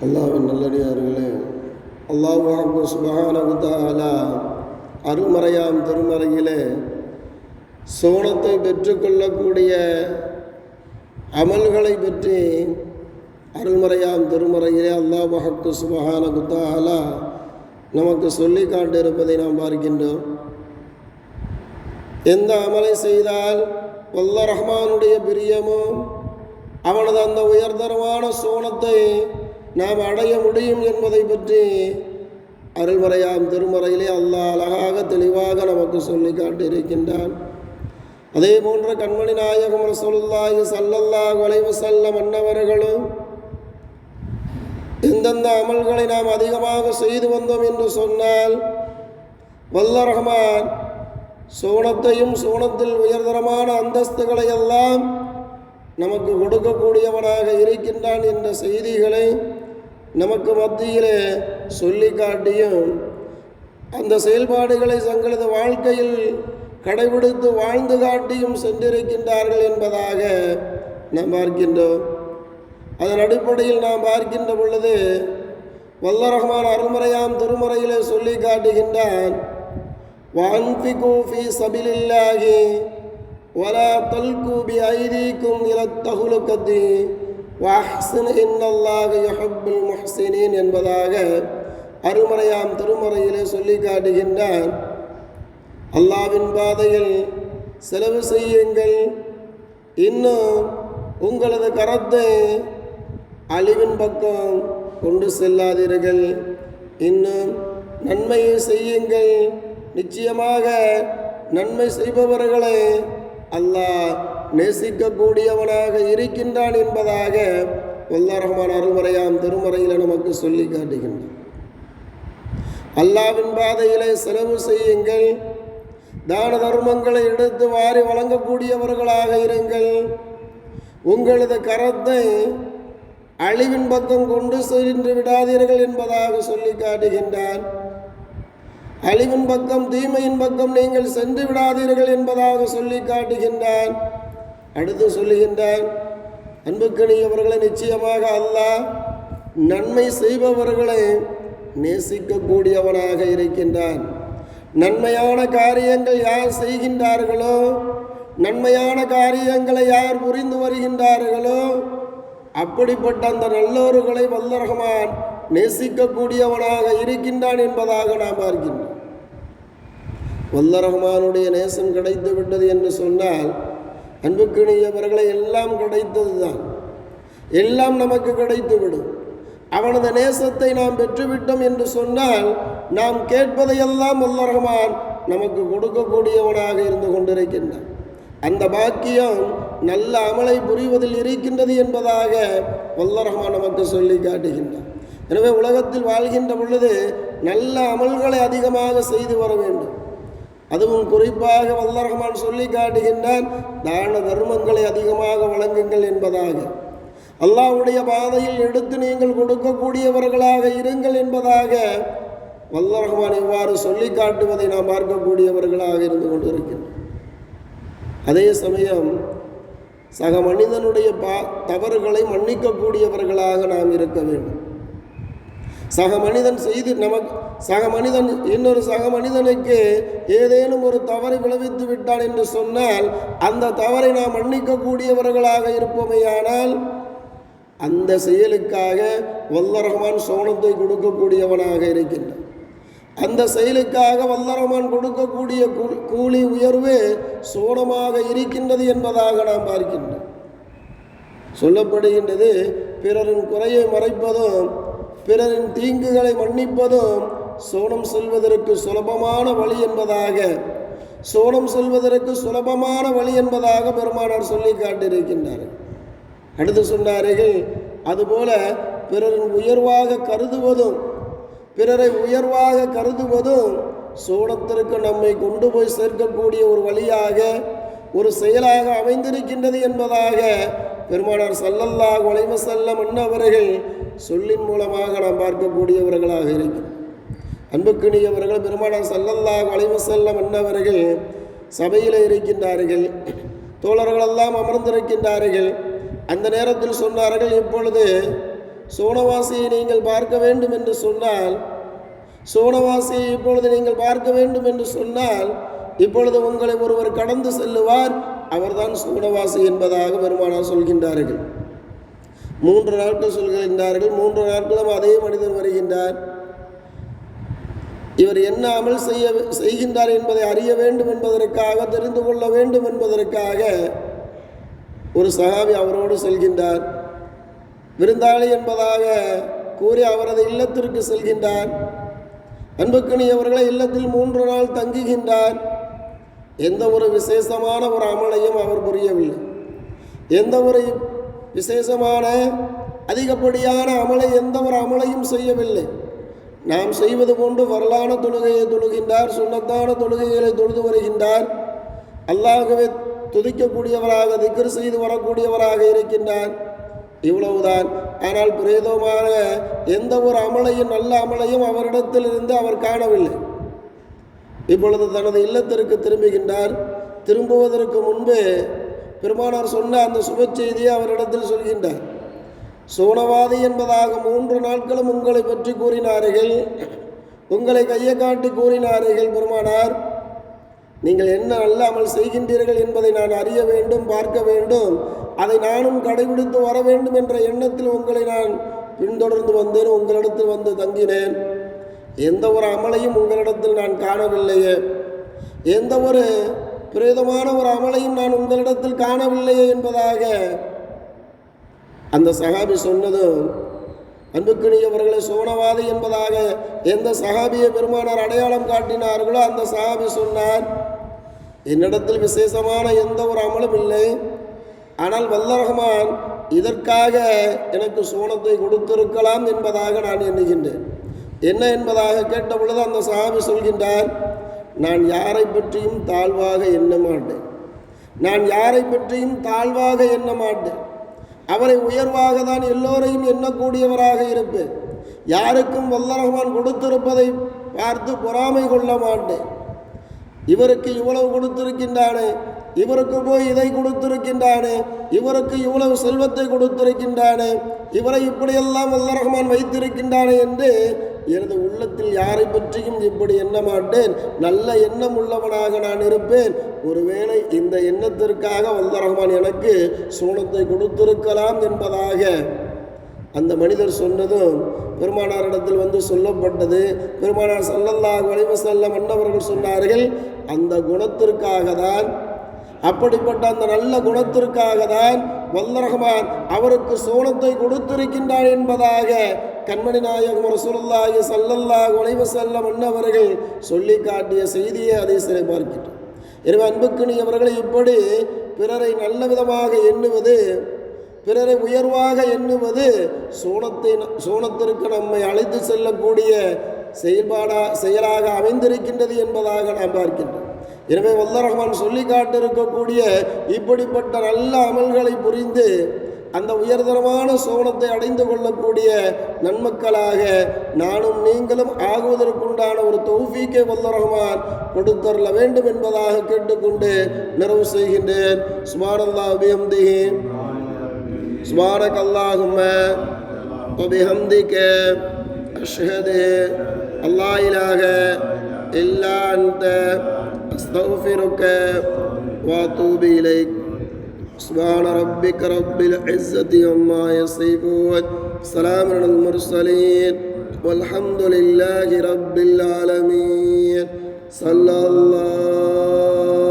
அல்லாஹ்வின் நல்லடியார்களே, அல்லாஹ் சுப்ஹானஹு வ தஆலா அருள்மறையாம் திருமறையிலே சோனத்தை பெற்றுக்கொள்ளக்கூடிய அமல்களை பற்றி அருள்மறையாம் திருமறையிலே அல்லாஹ் சுப்ஹானஹு வ தஆலா நமக்கு சொல்லி காட்டியிருப்பதை நாம் பார்க்கின்றோம். எந்த அமலை செய்தால் வல்ல ரஹ்மானுடைய பிரியமோ அவனது அந்த உயர்தரமான சோனத்தை நாம் அடைய முடியும் என்பதை பற்றி அருள்மறையாம் திருமறையிலே அல்லாஹ் அழகாக தெளிவாக நமக்கு சொல்லி காட்டியிருக்கின்றான். அதே போன்ற கண்மணி நாயகம் ரசூலுல்லாஹி ஸல்லல்லாஹு அலைஹி வஸல்லம் அன்னவர்களும் எந்தெந்த அமல்களை நாம் அதிகமாக செய்து வந்தோம் என்று சொன்னால் வல்ல ரஹ்மான் சோனத்தையும் சோனத்தில் உயர்தரமான அந்தஸ்துகளை எல்லாம் நமக்கு கொடுக்கக்கூடியவனாக இருக்கின்றான் என்ற செய்திகளை நமக்கு மத்தியிலே சொல்லி காட்டியும் அந்த செயல்பாடுகளை தங்களது வாழ்க்கையில் கடைபிடித்து வாழ்ந்து காட்டியும் சென்றிருக்கின்றார்கள் என்பதாக நாம் பார்க்கின்றோம். அதன் அடிப்படையில் நாம் பார்க்கின்ற பொழுது வல்ல ரஹ்மான் அருள்மறையாம் திருமறையிலே சொல்லி காட்டுகின்றான், வஅன்ஃபிகு ஃபீ சபிலில்லாஹி வலா தல்கு பிஐதீக்கும் இலத் தஹ்லுகத்தி வஅஹ்சின் இன்னல்லாஹ யுஹிப்புல் முஹ்சினீன் என்பதாக அருள்மறையாம் திருமறையிலே சொல்லி காட்டுகின்றான். அல்லாஹ்வின் பாதையில் செலவு செய்யுங்கள், இன்னும் உங்களது கரத்தை அழிவின் பக்கம் கொண்டு செல்லாதீர்கள், இன்னும் நன்மையை செய்யுங்கள், நிச்சயமாக நன்மை செய்பவர்களை அல்லாஹ் நேசிக்கக்கூடியவனாக இருக்கின்றான் என்பதாக வல்ல ரஹ்மான் அருள்மறையாம் திருமறையில் நமக்கு சொல்லி காட்டுகின்றான். அல்லாஹ்வின் பாதையிலே செலவு செய்யுங்கள், தான தர்மங்களை எடுத்து வாரி வழங்கக்கூடியவர்களாக இருங்கள், உங்களது கரத்தை அழிவின் பக்கம் கொண்டு சென்று விடாதீர்கள் என்பதாக சொல்லி காட்டுகின்றான். அழிவின் பக்கம் தீமையின் பக்கம் நீங்கள் சென்று விடாதீர்கள் என்பதாக சொல்லி காட்டுகின்றான். அடுத்து சொல்லுகின்றான், அன்புக்கணியவர்களை நிச்சயமாக அல்லாஹ் நன்மை செய்பவர்களை நேசிக்கக்கூடியவனாக இருக்கின்றான். நன்மையான காரியங்கள் யார் செய்கின்றார்களோ, நன்மையான காரியங்களை யார் புரிந்து வருகின்றார்களோ அப்படிப்பட்ட அந்த நல்லோர்களை வல்ல ரஹ்மான் நேசிக்கக்கூடியவனாக இருக்கின்றான் என்பதாக நாம் பார்க்கின்றோம். வல்ல ரஹ்மானுடைய நேசம் கிடைத்து விட்டது என்று சொன்னால் அன்புக்கினியவர்களை எல்லாம் கிடைத்தது தான், எல்லாம் நமக்கு கிடைத்துவிடும். அவனது நேசத்தை நாம் பெற்றுவிட்டோம் என்று சொன்னால் நாம் கேட்பதையெல்லாம் வல்ல ரஹ்மான் நமக்கு கொடுக்கக்கூடியவனாக இருந்து கொண்டிருக்கின்றான். அந்த பாக்கியம் நல்ல அமலை புரிவதில் இருக்கின்றது என்பதாக வல்ல ரஹ்மான் நமக்கு சொல்லி காட்டுகின்றான். எனவே உலகத்தில் வாழ்கின்ற பொழுது நல்ல அமல்களை அதிகமாக செய்து வர வேண்டும். அதுவும் குறிப்பாக வல்ல ரஹ்மான் சொல்லி காட்டுகின்றான், தான தர்மங்களை அதிகமாக வழங்குங்கள் என்பதாக. அல்லாஹ்வுடைய பாதையில் எடுத்து நீங்கள் கொடுக்கக்கூடியவர்களாக இருங்கள் என்பதாக வல்ல ரஹ்மான் இவ்வாறு சொல்லி காட்டுவதை நாம் பார்க்கக்கூடியவர்களாக இருந்து கொண்டிருக்கின்றோம். அதே சமயம் சக மனிதனுடைய தவறுகளை மன்னிக்கக்கூடியவர்களாக நாம் இருக்க வேண்டும். சக மனிதன் செய்து இன்னொரு சக மனிதனுக்கு ஏதேனும் ஒரு தவறை விளைவித்து விட்டான் என்று சொன்னால் அந்த தவறை நாம் மன்னிக்கக்கூடியவர்களாக இருப்போமேயானால் அந்த செயலுக்காக வல்ல ரஹ்மான் சோனத்தை கொடுக்கக்கூடியவனாக இருக்கின்றான். அந்த செயலுக்காக வல்ல ரஹ்மான் கொடுக்கக்கூடிய கூலி உயர்வு சோனமாக இருக்கின்றது என்பதாக நாம் பார்க்கின்றோம். சொல்லப்படுகின்றது, பிறரின் குறையை மறைப்பதும் பிறரின் தீங்குகளை மன்னிப்பதும் சோனம் செல்வதற்கு சுலபமான வழி என்பதாக, சோனம் செல்வதற்கு சுலபமான வழி என்பதாக பெருமானார் சொல்லி காட்டியிருக்கின்றார்கள். அடுத்து சொன்னார்கள், அதுபோல பிறரின் உயர்வாக கருதுவதும் பிறரை உயர்வாக கருதுவதும் சோனத்திற்கு நம்மை கொண்டு போய் சேர்க்கக்கூடிய ஒரு வழியாக ஒரு செயலாக அமைந்திருக்கின்றது என்பதாக பெருமானார் ஸல்லல்லாஹு அலைஹி வஸல்லம் அன்னவர்கள் சொல்லின் மூலமாக நாம் பார்க்கக்கூடியவர்களாக இருக்கிறோம். அன்புக்கினியவர்கள் பெருமானார் ஸல்லல்லாஹு அலைஹி வஸல்லம் அன்னவர்கள் சபையில் இருக்கின்றார்கள், தோழர்களெல்லாம் அமர்ந்திருக்கின்றார்கள். அந்த நேரத்தில் சொன்னார்கள், இப்பொழுது சோனவாசியை நீங்கள் பார்க்க வேண்டும் என்று சொன்னால், சோனவாசியை இப்பொழுது நீங்கள் பார்க்க வேண்டும் என்று சொன்னால், இப்பொழுது உங்களை ஒருவர் கடந்து செல்லுவார், அவர்தான் சோனவாசி என்பதாக பெருமானார் சொல்கின்றார்கள். 3 நாட்கள் சொல்கின்றார்கள். 3 நாட்களும் அதே மனிதர் வருகின்றார். இவர் என்ன அமல் செய்கின்றார் என்பதை அறிய வேண்டும் என்பதற்காக, தெரிந்து கொள்ள வேண்டும் என்பதற்காக ஒரு சஹாபி அவரோடு செல்கின்றார். விருந்தாளி என்பதாக கூறி அவரது இல்லத்திற்கு செல்கின்றார். அன்புக்கினியவர்களை இல்லத்தில் 3 நாள் தங்குகின்றார். எந்த ஒரு விசேஷமான ஒரு அமலையும் அவர் புரியவில்லை. எந்த ஒரு விசேஷமான அதிகப்படியான எந்த ஒரு அமலையும் செய்யவில்லை. நாம் செய்வது போன்று வரலான தொழுகையை தொழுகின்றார், சுன்னத்தான தொழுகைகளை தொழுது வருகின்றார். அல்லாஹ்வை துதிக்கக்கூடியவராக, திக்ர் செய்து வரக்கூடியவராக இருக்கின்றார். இவ்வளவுதான். ஆனால் பிரேதமான எந்த ஒரு அமலையும், நல்ல அமலையும் அவரிடத்தில் இருந்து அவர் காணவில்லை. இப்பொழுது தனது இல்லத்திற்கு திரும்புகின்றார். திரும்புவதற்கு முன்பு பெருமானார் சொன்ன அந்த சுப செய்தியை அவரிடத்தில் சொல்கின்றார். சோனவாதி என்பதாக 3 நாட்களும் உங்களை பற்றி கூறினார்கள், உங்களை கையை காட்டி கூறினார்கள். பெருமானார், நீங்கள் என்ன நல்ல அமல் செய்கின்றீர்கள் என்பதை நான் அறிய வேண்டும், பார்க்க வேண்டும், அதை நானும் கடைபிடித்து வர வேண்டும் என்ற எண்ணத்தில் உங்களை நான் பின்தொடர்ந்து வந்தேன், உங்களிடத்தில் வந்து தங்கினேன். எந்த ஒரு அமலையும் உங்களிடத்தில் நான் காணவில்லையே, எந்த ஒரு பிரேதமான ஒரு அமலையும் நான் உங்களிடத்தில் காணவில்லையே என்பதாக அந்த சஹாபி சொன்னதும், அன்புக்கினியவர்களை சோனவாதி என்பதாக எந்த சஹாபியை பெருமானார் அடையாளம் காட்டினார்களோ அந்த சஹாபி சொன்னார், என்னிடத்தில் விசேஷமான எந்த ஒரு அமலும் இல்லை, ஆனால் வல்ல ரஹ்மான் இதற்காக எனக்கு சோனத்தை கொடுத்திருக்கலாம் என்பதாக நான் எண்ணுகின்றேன். என்ன என்பதாக கேட்ட பொழுது அந்த சஹாபி சொல்கின்றார், நான் யாரை பற்றியும் தாழ்வாக எண்ண மாட்டேன், நான் யாரை பற்றியும் தாழ்வாக எண்ண மாட்டேன், அவரை உயர்வாக தான் எல்லோரையும் எண்ணக்கூடியவராக இருப்பேன். யாருக்கும் வல்ல ரஹ்மான் கொடுத்திருப்பதை பார்த்து பொறாமை கொள்ள மாட்டேன். இவருக்கு இவ்வளவு கொடுத்திருக்கின்றானே, இவருக்கு போய் இதை கொடுத்திருக்கின்றானே, இவருக்கு இவ்வளவு செல்வத்தை கொடுத்திருக்கின்றானே, இவரை இப்படியெல்லாம் வல்ல ரஹ்மான் வைத்திருக்கின்றானே என்று எனது உள்ளத்தில் யாரை பற்றியும் இப்படி எண்ண மாட்டேன். நல்ல எண்ணம் உள்ளவனாக நான் இருப்பேன். ஒருவேளை இந்த எண்ணத்திற்காக வல்ல ரஹ்மான் எனக்கு சோனத்தை கொடுத்திருக்கலாம் என்பதாக அந்த மனிதர் சொன்னதும் பெருமானாரிடத்தில் வந்து சொல்லப்பட்டது. பெருமானார் ஸல்லல்லாஹு அலைஹி வஸல்லம் அன்னவர்கள் சொன்னார்கள், அந்த குணத்திற்காக தான், அப்படிப்பட்ட அந்த நல்ல குணத்திற்காக தான் வல்ல ரஹ்மான் அவருக்கு சோனத்தை கொடுத்திருக்கின்றான் என்பதாக கண்மணி நாயகம் ரசூலுல்லாஹி ஸல்லல்லாஹு அலைஹி வஸல்லம் அன்னவர்கள் சொல்லி காட்டிய செய்தியை அதை சிறை பார்க்கின்றோம். எனவே அன்புக்கினியவர்களை இப்படி பிறரை நல்ல விதமாக எண்ணுவது, பிறரை உயர்வாக எண்ணுவது சோனத்திற்கு நம்மை அழைத்து செல்லக்கூடிய செயலாக அமைந்திருக்கின்றது என்பதாக நாம் பார்க்கின்றோம். எனவே வல்ல ரஹ்மான் சொல்லி காட்டிருக்கக்கூடிய இப்படிப்பட்ட நல்ல அமல்களை புரிந்து அந்த உயர்தரமான சோனத்தை அடைந்து கொள்ளக்கூடிய நன்மக்களாக நானும் நீங்களும் ஆகுவதற்குண்டான ஒரு தௌஃபீக்கை வல்ல ரஹ்மான் கொடுத்தரல வேண்டும் என்பதாக கேட்டுக்கொண்டு நிறைவு செய்கின்றேன். சுப்ஹானல்லாஹி பிஹம்திஹி, சுப்ஹானக்கல்லாஹும்ம வ பிஹம்திக, அஷ்ஹது அல்லா இலாஹ இல்லா அன்த அஸ்தக்ஃபிருக வ அத்தூபு இலைக். سبحان ربك رب العزة عما يصفون، سلام على المرسلين، والحمد لله رب العالمين. صلى الله